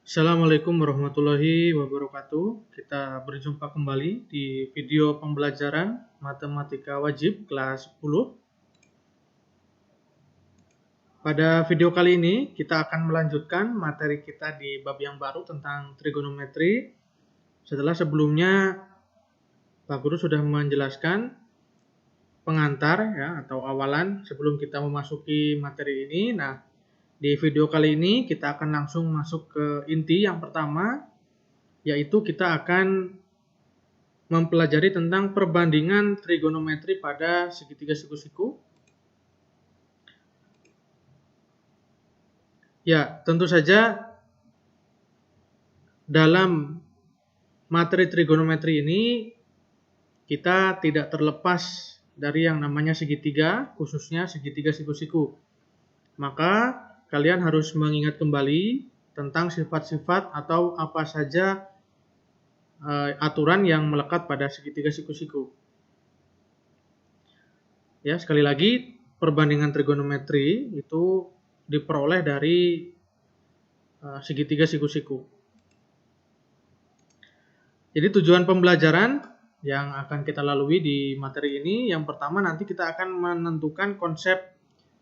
Assalamualaikum warahmatullahi wabarakatuh. Kita berjumpa kembali di video pembelajaran Matematika Wajib kelas 10. Pada video kali ini kita akan melanjutkan materi kita di bab yang baru tentang trigonometri. Setelah sebelumnya Pak Guru sudah menjelaskan pengantar ya atau awalan sebelum kita memasuki materi ini. Nah, di video kali ini kita akan langsung masuk ke inti yang pertama, yaitu kita akan mempelajari tentang perbandingan trigonometri pada segitiga siku-siku. Ya, tentu saja dalam materi trigonometri ini kita tidak terlepas dari yang namanya segitiga, khususnya segitiga siku-siku. Maka kalian harus mengingat kembali tentang sifat-sifat atau apa saja aturan yang melekat pada segitiga siku-siku. Ya, sekali lagi perbandingan trigonometri itu diperoleh dari segitiga siku-siku. Jadi tujuan pembelajaran yang akan kita lalui di materi ini, yang pertama nanti kita akan menentukan konsep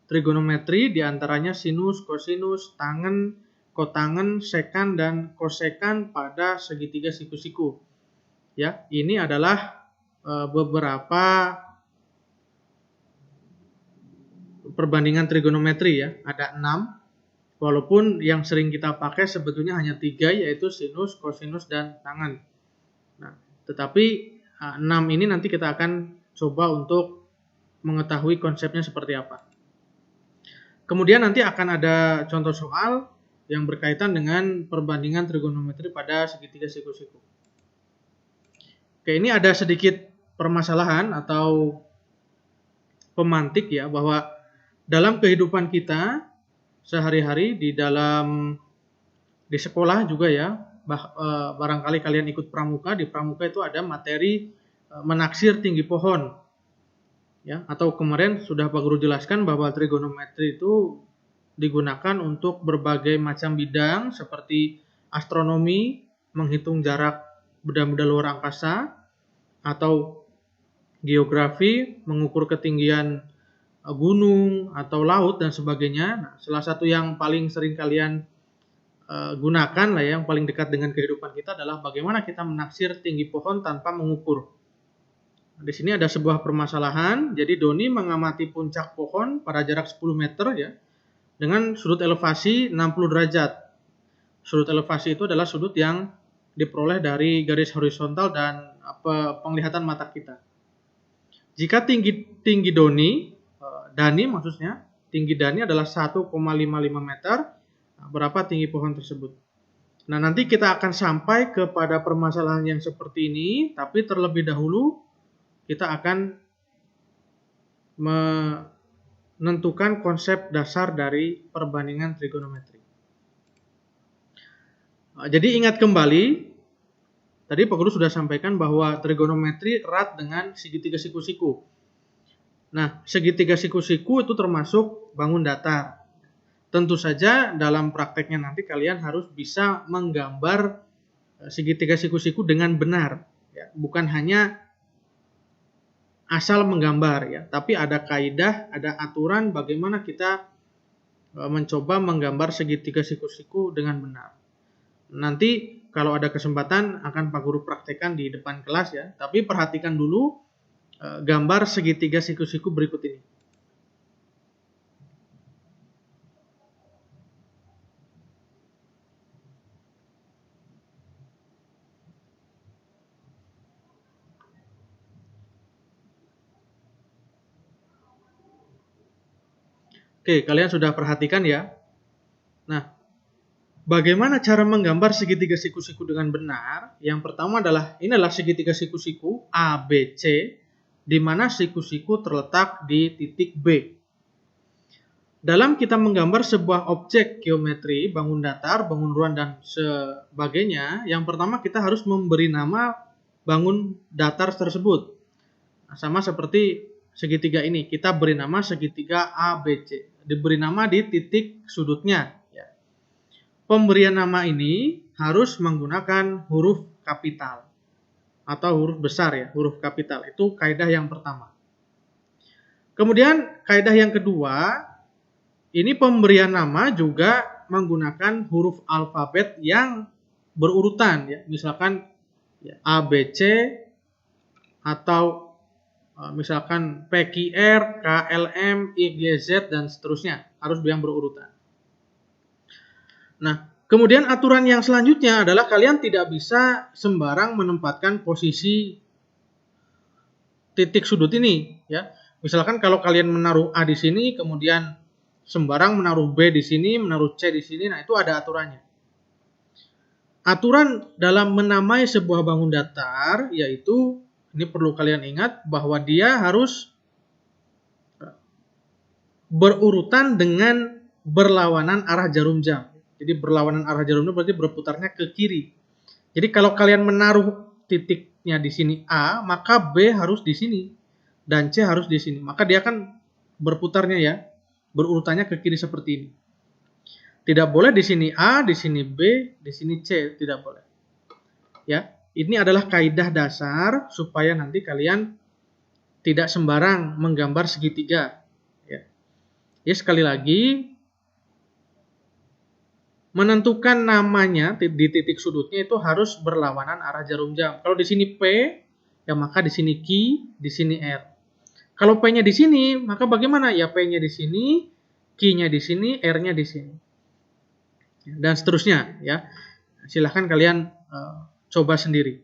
trigonometri, diantaranya sinus, kosinus, tangen, kotangen, sekan, dan kosekan pada segitiga siku-siku. Ya, ini adalah beberapa perbandingan trigonometri ya, ada 6. Walaupun yang sering kita pakai sebetulnya hanya 3, yaitu sinus, kosinus, dan tangen. Nah, tetapi 6 ini nanti kita akan coba untuk mengetahui konsepnya seperti apa. Kemudian nanti akan ada contoh soal yang berkaitan dengan perbandingan trigonometri pada segitiga siku-siku. Oke, ini ada sedikit permasalahan atau pemantik ya, bahwa dalam kehidupan kita sehari-hari di sekolah juga ya, barangkali kalian ikut pramuka, di pramuka itu ada materi menaksir tinggi pohon. Ya, atau kemarin sudah Pak Guru jelaskan bahwa trigonometri itu digunakan untuk berbagai macam bidang seperti astronomi, menghitung jarak benda-benda luar angkasa, atau geografi, mengukur ketinggian gunung atau laut dan sebagainya. Nah, salah satu yang paling sering kalian gunakan lah, yang paling dekat dengan kehidupan kita adalah bagaimana kita menaksir tinggi pohon tanpa mengukur. Di sini ada sebuah permasalahan. Jadi Doni mengamati puncak pohon pada jarak 10 meter ya, dengan sudut elevasi 60 derajat. Sudut elevasi itu adalah sudut yang diperoleh dari garis horizontal dan penglihatan mata kita. Jika tinggi Dani maksudnya, tinggi Dani adalah 1,55 meter, berapa tinggi pohon tersebut? Nah, nanti kita akan sampai kepada permasalahan yang seperti ini, tapi terlebih dahulu kita akan menentukan konsep dasar dari perbandingan trigonometri. Jadi ingat kembali, tadi Pak Guru sudah sampaikan bahwa trigonometri erat dengan segitiga siku-siku. Nah, segitiga siku-siku itu termasuk bangun datar. Tentu saja dalam prakteknya nanti kalian harus bisa menggambar segitiga siku-siku dengan benar. Ya, bukan hanya asal menggambar ya, tapi ada kaidah, ada aturan bagaimana kita mencoba menggambar segitiga siku-siku dengan benar. Nanti kalau ada kesempatan akan Pak Guru praktekkan di depan kelas ya, tapi perhatikan dulu gambar segitiga siku-siku berikut ini. Oke, kalian sudah perhatikan ya. Nah, bagaimana cara menggambar segitiga siku-siku dengan benar? Yang pertama adalah, inilah segitiga siku-siku ABC, di mana siku-siku terletak di titik B. Dalam kita menggambar sebuah objek geometri, bangun datar, bangun ruang, dan sebagainya, yang pertama kita harus memberi nama bangun datar tersebut. Nah, sama seperti segitiga ini, kita beri nama segitiga ABC, diberi nama di titik sudutnya. pemberian nama ini harus menggunakan huruf kapital atau huruf besar ya, huruf kapital. Itu kaidah yang pertama. Kemudian kaidah yang kedua, ini pemberian nama juga menggunakan huruf alfabet yang berurutan ya. Misalkan ya, A, B, C atau misalkan P, Q, R, K, L, M, I, G, Z dan seterusnya. Harus yang berurutan. Nah, kemudian aturan yang selanjutnya adalah kalian tidak bisa sembarang menempatkan posisi titik sudut ini ya. Misalkan kalau kalian menaruh A di sini, kemudian sembarang menaruh B di sini, menaruh C di sini, nah itu ada aturannya. Aturan dalam menamai sebuah bangun datar yaitu, ini perlu kalian ingat bahwa dia harus berurutan dengan berlawanan arah jarum jam. Jadi berlawanan arah jarum jam berarti berputarnya ke kiri. Jadi kalau kalian menaruh titiknya di sini A, maka B harus di sini dan C harus di sini. Maka dia akan berputarnya ya, berurutannya ke kiri seperti ini. Tidak boleh di sini A, di sini B, di sini C, tidak boleh. Ya, ini adalah kaidah dasar supaya nanti kalian tidak sembarang menggambar segitiga. Ya, sekali lagi, menentukan namanya di titik sudutnya itu harus berlawanan arah jarum jam. Kalau di sini P, ya maka di sini Q, di sini R. Kalau P-nya di sini, maka bagaimana? Ya P-nya di sini, Q-nya di sini, R-nya di sini. Dan seterusnya ya. Silahkan kalian coba sendiri.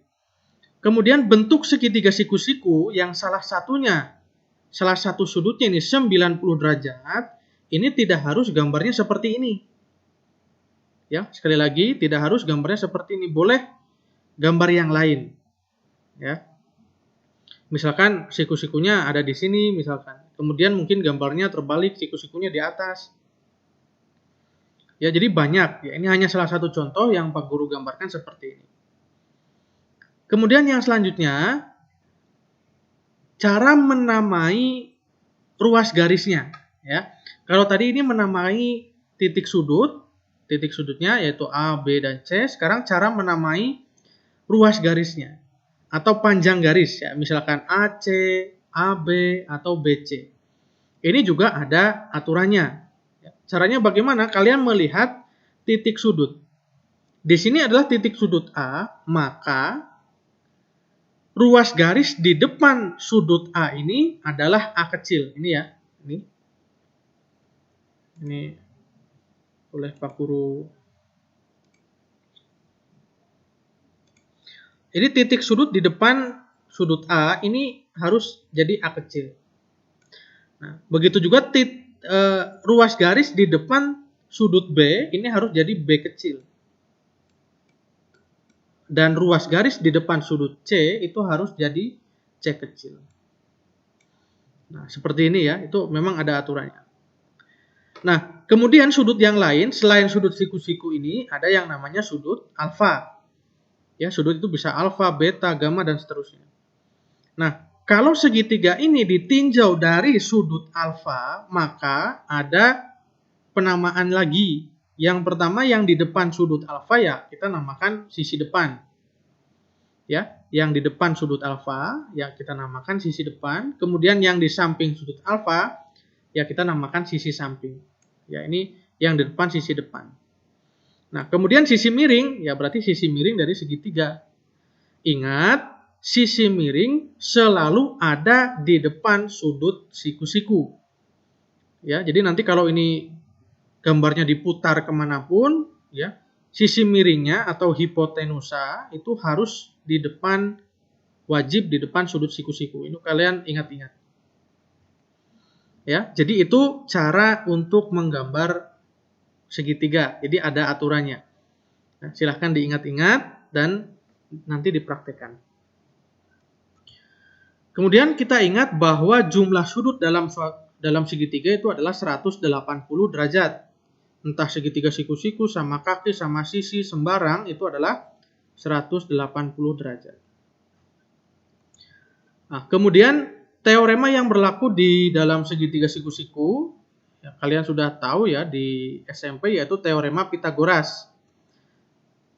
Kemudian bentuk segitiga siku-siku yang salah satu sudutnya ini 90 derajat, ini tidak harus gambarnya seperti ini. Ya, sekali lagi tidak harus gambarnya seperti ini, boleh gambar yang lain. Ya. Misalkan siku-sikunya ada di sini misalkan. Kemudian mungkin gambarnya terbalik, siku-sikunya di atas. Ya, jadi banyak ya. Ini hanya salah satu contoh yang Pak Guru gambarkan seperti ini. Kemudian yang selanjutnya, cara menamai ruas garisnya ya. Kalau tadi ini menamai titik sudutnya yaitu A, B dan C. Sekarang cara menamai ruas garisnya atau panjang garis ya. Misalkan AC, AB atau BC. Ini juga ada aturannya. Caranya bagaimana? Kalian melihat titik sudut. Di sini adalah titik sudut A, maka ruas garis di depan sudut A ini adalah A kecil. Ini ya. Ini oleh Pak Guru. Jadi titik sudut di depan sudut A ini harus jadi A kecil. Nah, begitu juga ruas garis di depan sudut B ini harus jadi B kecil. Dan ruas garis di depan sudut C itu harus jadi C kecil. Nah, seperti ini ya, itu memang ada aturannya. Nah, kemudian sudut yang lain selain sudut siku-siku ini ada yang namanya sudut alfa. Ya, sudut itu bisa alfa, beta, gamma dan seterusnya. Nah, kalau segitiga ini ditinjau dari sudut alfa, maka ada penamaan lagi. Yang pertama yang di depan sudut alfa ya kita namakan sisi depan. Ya, yang di depan sudut alfa ya kita namakan sisi depan. Kemudian yang di samping sudut alfa ya kita namakan sisi samping. Ya, ini yang di depan sisi depan. Nah, kemudian sisi miring, ya berarti sisi miring dari segitiga. Ingat, sisi miring selalu ada di depan sudut siku-siku. Ya, jadi nanti kalau ini gambarnya diputar kemanapun, ya sisi miringnya atau hipotenusa itu harus di depan, wajib di depan sudut siku-siku. Ini kalian ingat-ingat. Ya, jadi itu cara untuk menggambar segitiga. Jadi ada aturannya. Nah, silahkan diingat-ingat dan nanti dipraktekkan. Kemudian kita ingat bahwa jumlah sudut dalam segitiga itu adalah 180 derajat. Entah segitiga siku-siku sama kaki sama sisi sembarang itu adalah 180 derajat. Nah, kemudian teorema yang berlaku di dalam segitiga siku-siku, ya, kalian sudah tahu ya di SMP yaitu teorema Pitagoras.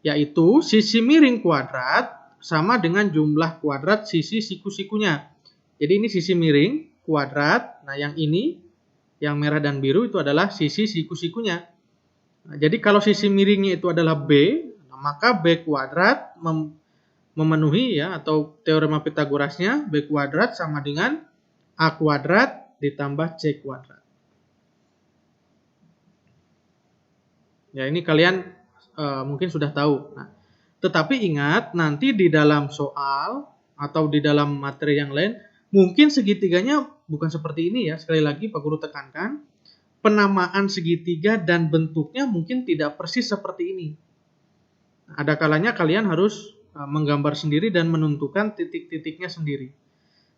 yaitu sisi miring kuadrat sama dengan jumlah kuadrat sisi siku-sikunya. Jadi ini sisi miring kuadrat. Nah, yang ini, yang merah dan biru itu adalah sisi siku-sikunya. Nah, jadi kalau sisi miringnya itu adalah B, maka B kuadrat memenuhi ya, atau teorema Pitagorasnya B kuadrat sama dengan A kuadrat ditambah C kuadrat. Ya, ini kalian mungkin sudah tahu. Nah, tetapi ingat, nanti di dalam soal atau di dalam materi yang lain, mungkin segitiganya bukan seperti ini ya. Sekali lagi Pak Guru tekankan, penamaan segitiga dan bentuknya mungkin tidak persis seperti ini. Ada kalanya kalian harus menggambar sendiri dan menentukan titik-titiknya sendiri.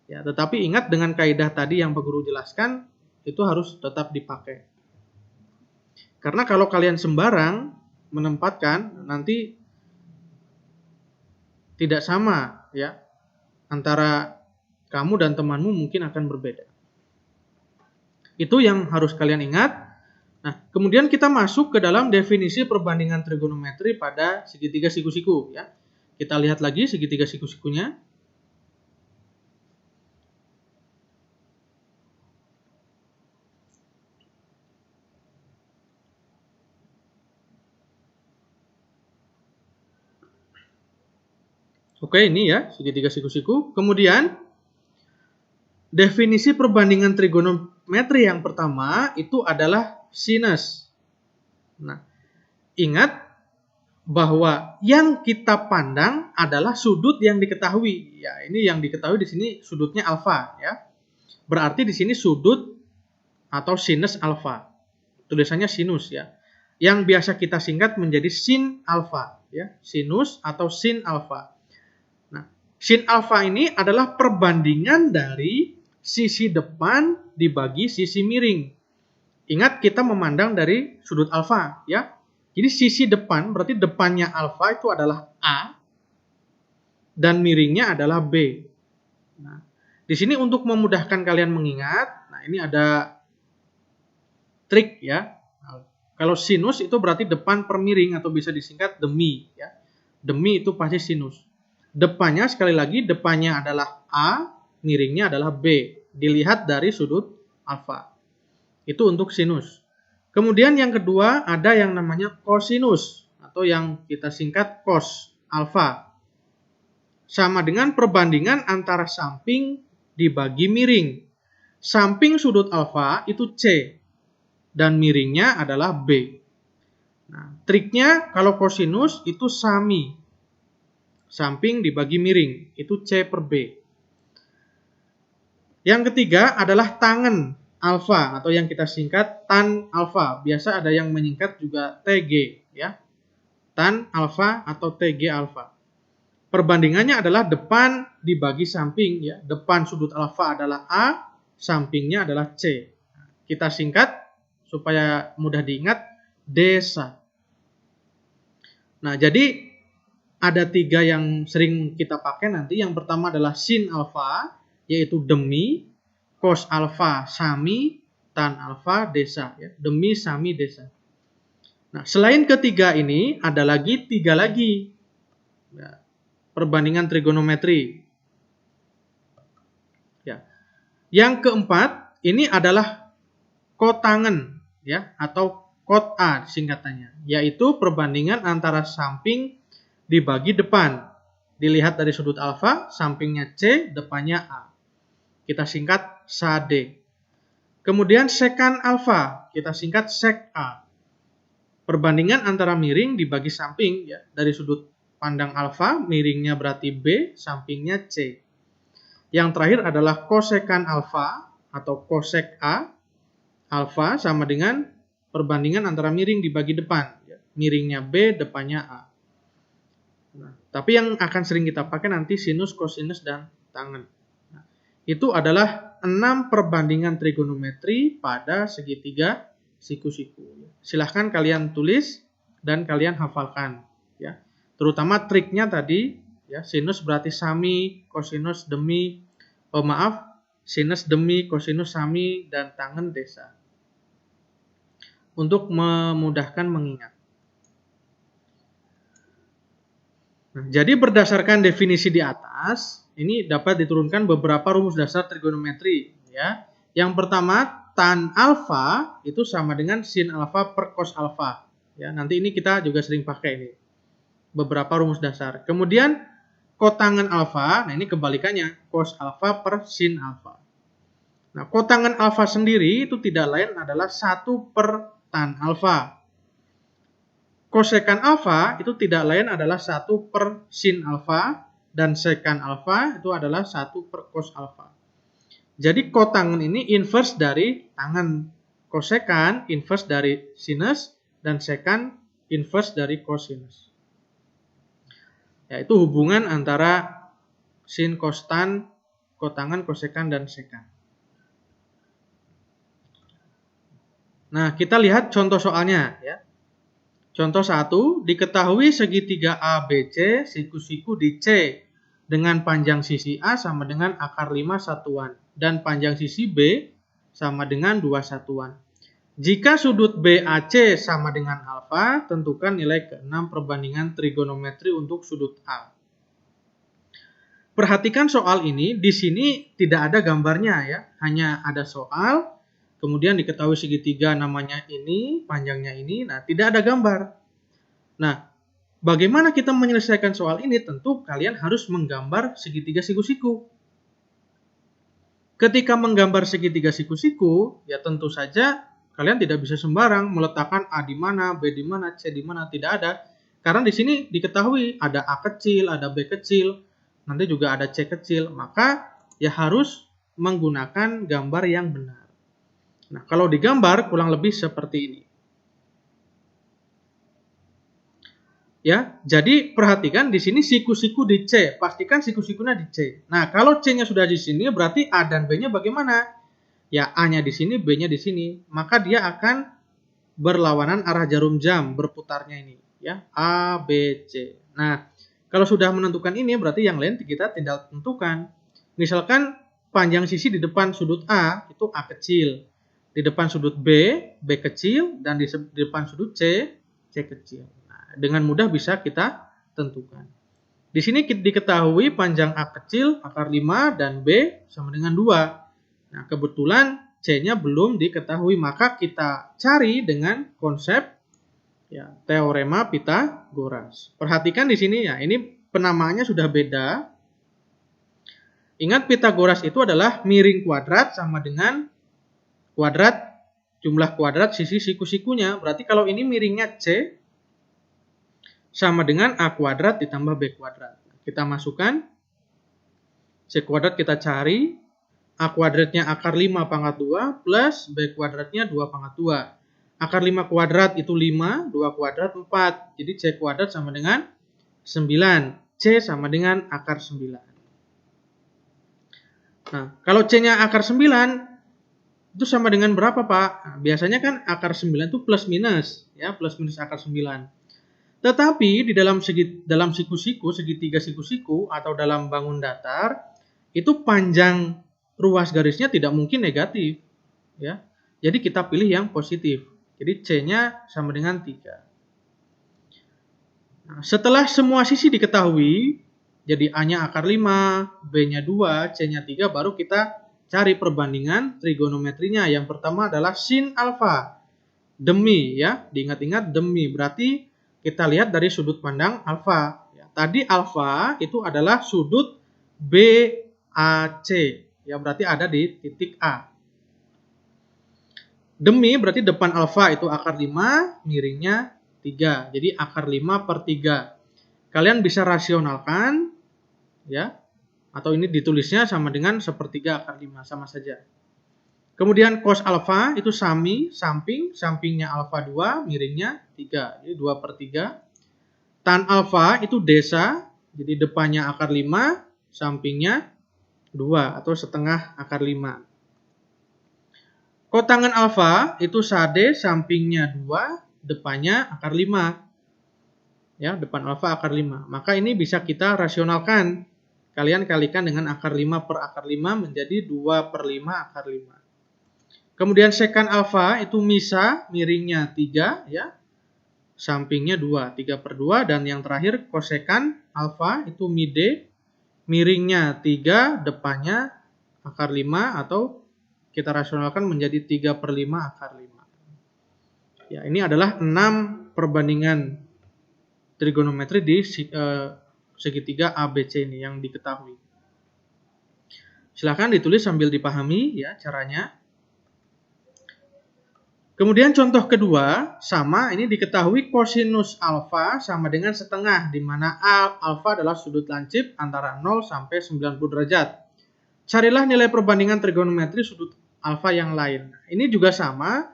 Ya, tetapi ingat dengan kaidah tadi yang Pak Guru jelaskan, itu harus tetap dipakai. Karena kalau kalian sembarang menempatkan, nanti tidak sama ya, antara kamu dan temanmu mungkin akan berbeda. Itu yang harus kalian ingat. Nah, kemudian kita masuk ke dalam definisi perbandingan trigonometri pada segitiga siku-siku ya. Kita lihat lagi segitiga siku-sikunya. Oke, ini ya segitiga siku-siku. Kemudian definisi perbandingan trigonometri yang pertama itu adalah sinus. Nah, ingat bahwa yang kita pandang adalah sudut yang diketahui. Ya, ini yang diketahui di sini sudutnya alfa ya. Berarti di sini sudut atau sinus alfa. Tulisannya sinus ya. Yang biasa kita singkat menjadi sin alfa ya, sinus atau sin alfa. Nah, sin alfa ini adalah perbandingan dari sisi depan dibagi sisi miring. Ingat kita memandang dari sudut alfa ya. Jadi sisi depan berarti depannya alfa itu adalah A dan miringnya adalah B. Nah, di sini untuk memudahkan kalian mengingat, nah ini ada trik ya. Nah, kalau sinus itu berarti depan per miring atau bisa disingkat demi ya. Demi itu pasti sinus. Depannya sekali lagi depannya adalah A, miringnya adalah B. Dilihat dari sudut alfa. Itu untuk sinus. Kemudian yang kedua ada yang namanya kosinus atau yang kita singkat cos alfa. Sama dengan perbandingan antara samping dibagi miring. Samping sudut alfa itu C dan miringnya adalah B. Nah, triknya kalau kosinus itu sami. Samping dibagi miring itu C per B. Yang ketiga adalah tangen alfa atau yang kita singkat tan alfa. Biasa ada yang menyingkat juga TG ya. Tan alfa atau TG alfa. Perbandingannya adalah depan dibagi samping ya. Depan sudut alfa adalah A, sampingnya adalah C. Kita singkat supaya mudah diingat desa. Nah, jadi ada 3 yang sering kita pakai nanti. Yang pertama adalah sin alfa yaitu demi, cos alfa sami, tan alfa desa ya. Demi, sami, desa. Nah, selain ketiga ini ada lagi 3 lagi ya, perbandingan trigonometri. Ya. Yang keempat ini adalah kotangen ya atau kot A singkatannya, yaitu perbandingan antara samping dibagi depan. Dilihat dari sudut alfa, sampingnya C, depannya A. Kita singkat SAD. Kemudian sekan alfa, kita singkat sek A. Perbandingan antara miring dibagi samping ya, dari sudut pandang alfa, miringnya berarti B, sampingnya C. Yang terakhir adalah kosekan alfa atau kosek A. Alfa sama dengan perbandingan antara miring dibagi depan ya. Miringnya B, depannya A. Nah, tapi yang akan sering kita pakai nanti sinus, kosinus, dan tangen. Nah, itu adalah 6 perbandingan trigonometri pada segitiga siku-siku. Silahkan kalian tulis dan kalian hafalkan. Ya. Terutama triknya tadi, ya, sinus berarti sami, kosinus demi, sinus demi, kosinus sami, dan tangen desa. Untuk memudahkan mengingat. Nah, jadi berdasarkan definisi di atas, ini dapat diturunkan beberapa rumus dasar trigonometri. Ya. Yang pertama, tan alfa itu sama dengan sin alfa per cos alfa. Ya, nanti ini kita juga sering pakai ini. Beberapa rumus dasar. Kemudian kotangan alfa, nah ini kebalikannya, cos alfa per sin alfa. Nah, kotangan alfa sendiri itu tidak lain adalah 1 per tan alfa. Kosekan alfa itu tidak lain adalah 1 per sin alfa, dan sekan alfa itu adalah 1 per cos alfa. Jadi kotangan ini inverse dari tangan. Kosekan inverse dari sinus, dan sekan inverse dari cosinus. Yaitu hubungan antara sin, cos, tan, kotangan, kosekan, dan sekan. Nah, kita lihat contoh soalnya ya. Contoh 1, diketahui segitiga ABC siku-siku di C dengan panjang sisi A sama dengan akar 5 satuan dan panjang sisi B sama dengan 2 satuan. Jika sudut BAC sama dengan alfa, tentukan nilai ke-6 perbandingan trigonometri untuk sudut A. Perhatikan soal ini, di sini tidak ada gambarnya ya, hanya ada soal. Kemudian diketahui segitiga namanya ini, panjangnya ini, nah tidak ada gambar. Nah, bagaimana kita menyelesaikan soal ini? Tentu kalian harus menggambar segitiga siku-siku. Ketika menggambar segitiga siku-siku, ya tentu saja kalian tidak bisa sembarang meletakkan A di mana, B di mana, C di mana, tidak ada. Karena di sini diketahui ada A kecil, ada B kecil, nanti juga ada C kecil, maka ya harus menggunakan gambar yang benar. Nah, kalau digambar kurang lebih seperti ini. Ya, jadi perhatikan di sini siku-siku di C, pastikan siku-sikunya di C. Nah, kalau C-nya sudah di sini berarti A dan B-nya bagaimana? Ya, A-nya di sini, B-nya di sini. Maka dia akan berlawanan arah jarum jam berputarnya ini, ya, A, B, C. Nah, kalau sudah menentukan ini berarti yang lain kita tinggal tentukan. Misalkan panjang sisi di depan sudut A itu A kecil, di depan sudut B, B kecil, dan di depan sudut C, C kecil. Nah, dengan mudah bisa kita tentukan. Di sini diketahui panjang A kecil, akar 5, dan B sama dengan 2. Nah, kebetulan C-nya belum diketahui, maka kita cari dengan konsep ya, teorema Pythagoras. Perhatikan di sini ya, ini penamaannya sudah beda. Ingat Pythagoras itu adalah miring kuadrat sama dengan kuadrat jumlah kuadrat sisi siku-sikunya. Berarti kalau ini miringnya C sama dengan A kuadrat ditambah B kuadrat. Kita masukkan C kuadrat, kita cari A kuadratnya akar 5 pangkat 2 plus B kuadratnya 2 pangkat 2. Akar 5 kuadrat itu 5, 2 kuadrat 4. Jadi C kuadrat sama dengan 9. C sama dengan akar 9. Nah, kalau C-nya akar 9, itu sama dengan berapa, Pak? Nah, biasanya kan akar 9 itu plus minus, ya, plus minus akar 9. Tetapi di dalam siku-siku, segitiga siku-siku atau dalam bangun datar, itu panjang ruas garisnya tidak mungkin negatif, ya. Jadi kita pilih yang positif. Jadi C-nya sama dengan 3. Nah, setelah semua sisi diketahui, jadi A-nya akar 5, B-nya 2, C-nya 3, baru kita cari perbandingan trigonometrinya. Yang pertama adalah sin alfa. Demi, ya, diingat-ingat demi. Berarti kita lihat dari sudut pandang alfa. Ya, tadi alfa itu adalah sudut BAC. Ya, berarti ada di titik A. Demi berarti depan alfa itu akar 5, miringnya 3. Jadi akar 5 per 3. Kalian bisa rasionalkan, ya, atau ini ditulisnya sama dengan sepertiga akar 5, sama saja. Kemudian cos alfa itu samping, sampingnya alfa 2, miringnya 3. Jadi 2 per 3. Tan alfa itu desa, jadi depannya akar 5, sampingnya 2 atau setengah akar 5. Kotangan alfa itu sade, sampingnya 2, depannya akar 5. Ya, depan alfa akar 5. Maka ini bisa kita rasionalkan. Kalian kalikan dengan akar 5 per akar 5 menjadi 2 per 5 akar 5. Kemudian sekan alfa itu misa, miringnya 3, ya. sampingnya 2, 3/2, dan yang terakhir kosekan alfa itu mi D, miringnya 3, depannya akar 5, atau kita rasionalkan menjadi 3/5 akar 5. Ya, ini adalah 6 perbandingan trigonometri di segitiga ABC ini yang diketahui. Silahkan ditulis sambil dipahami ya caranya. Kemudian contoh kedua, sama, ini diketahui kosinus alfa sama dengan setengah, di mana alfa adalah sudut lancip antara 0 sampai 90 derajat. Carilah nilai perbandingan trigonometri sudut alfa yang lain. Ini juga sama,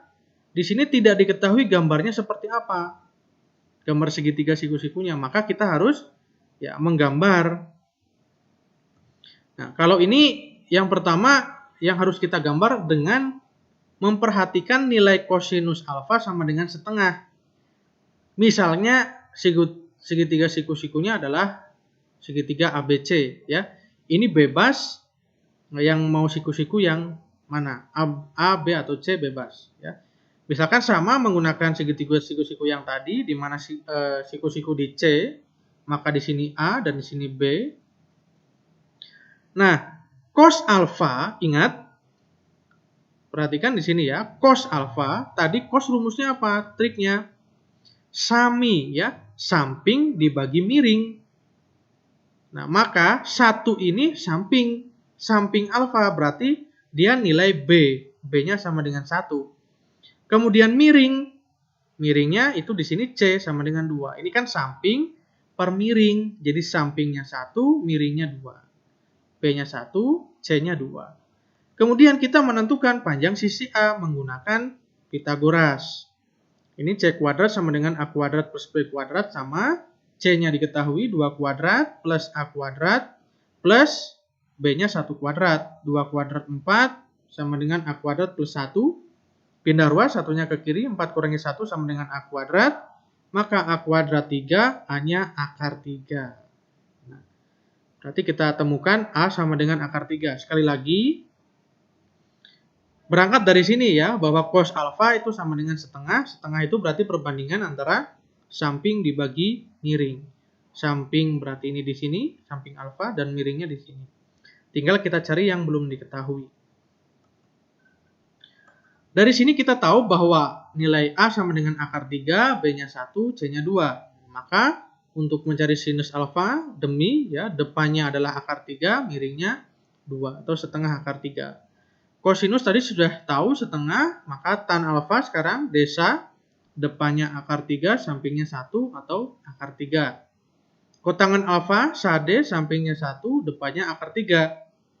di sini tidak diketahui gambarnya seperti apa. Gambar segitiga siku-sikunya, maka kita harus ya menggambar. Nah, kalau ini yang pertama yang harus kita gambar dengan memperhatikan nilai kosinus alfa sama dengan setengah. Misalnya segitiga siku-sikunya adalah segitiga ABC ya. Ini bebas, yang mau siku-siku yang mana? A, B atau C bebas ya. Misalkan sama menggunakan segitiga siku-siku yang tadi, di mana siku-siku di C, maka di sini A dan di sini B. Nah, cos alfa, ingat, perhatikan di sini ya, cos alfa, tadi cos rumusnya apa? Triknya sami ya, samping dibagi miring. Nah, maka 1 ini samping alfa, berarti dia nilai B. B-nya sama dengan 1. Kemudian miringnya itu di sini C sama dengan 2. Ini kan samping per miring, jadi sampingnya 1, miringnya 2. B-nya 1, C-nya 2. Kemudian kita menentukan panjang sisi A menggunakan Pitagoras. Ini C kuadrat sama dengan A kuadrat plus B kuadrat, sama C-nya diketahui 2 kuadrat plus A kuadrat plus B-nya 1 kuadrat. 2 kuadrat 4 sama dengan A kuadrat plus 1. Pindah ruas, satunya ke kiri, 4 kurangi 1 sama dengan A kuadrat. Maka A kuadrat 3, A-nya akar 3. Nah, berarti kita temukan A sama dengan akar 3. Sekali lagi, berangkat dari sini ya, bahwa cos alfa itu sama dengan setengah. Setengah itu berarti perbandingan antara samping dibagi miring. Samping berarti ini di sini, samping alfa, dan miringnya di sini. Tinggal kita cari yang belum diketahui. Dari sini kita tahu bahwa nilai A sama dengan akar 3, B-nya 1, C-nya 2. Maka untuk mencari sinus alfa, ya, depannya adalah akar 3, miringnya 2 atau setengah akar 3. Kosinus tadi sudah tahu setengah, maka tan alfa sekarang desa, depannya akar 3, sampingnya 1 atau akar 3. Kotangan alfa, sade, sampingnya 1, depannya akar 3.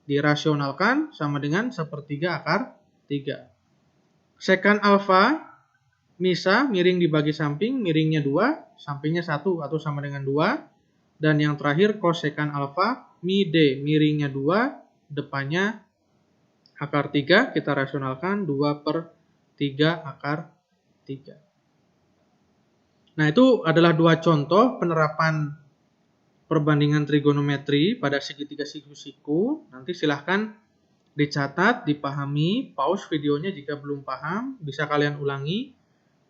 Dirasionalkan sama dengan 1/3 akar 3. Sekan alfa, misa, miring dibagi samping, miringnya 2, sampingnya 1 atau sama dengan 2. Dan yang terakhir kosekan alfa, mi D, miringnya 2, depannya akar 3, kita rasionalkan 2/3 akar 3. Nah, itu adalah 2 contoh penerapan perbandingan trigonometri pada segitiga siku-siku. Nanti silahkan dicatat, dipahami, pause videonya jika belum paham, bisa kalian ulangi.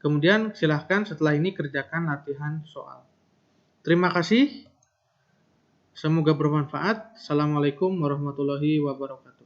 Kemudian silahkan setelah ini kerjakan latihan soal. Terima kasih. Semoga bermanfaat. Assalamualaikum warahmatullahi wabarakatuh.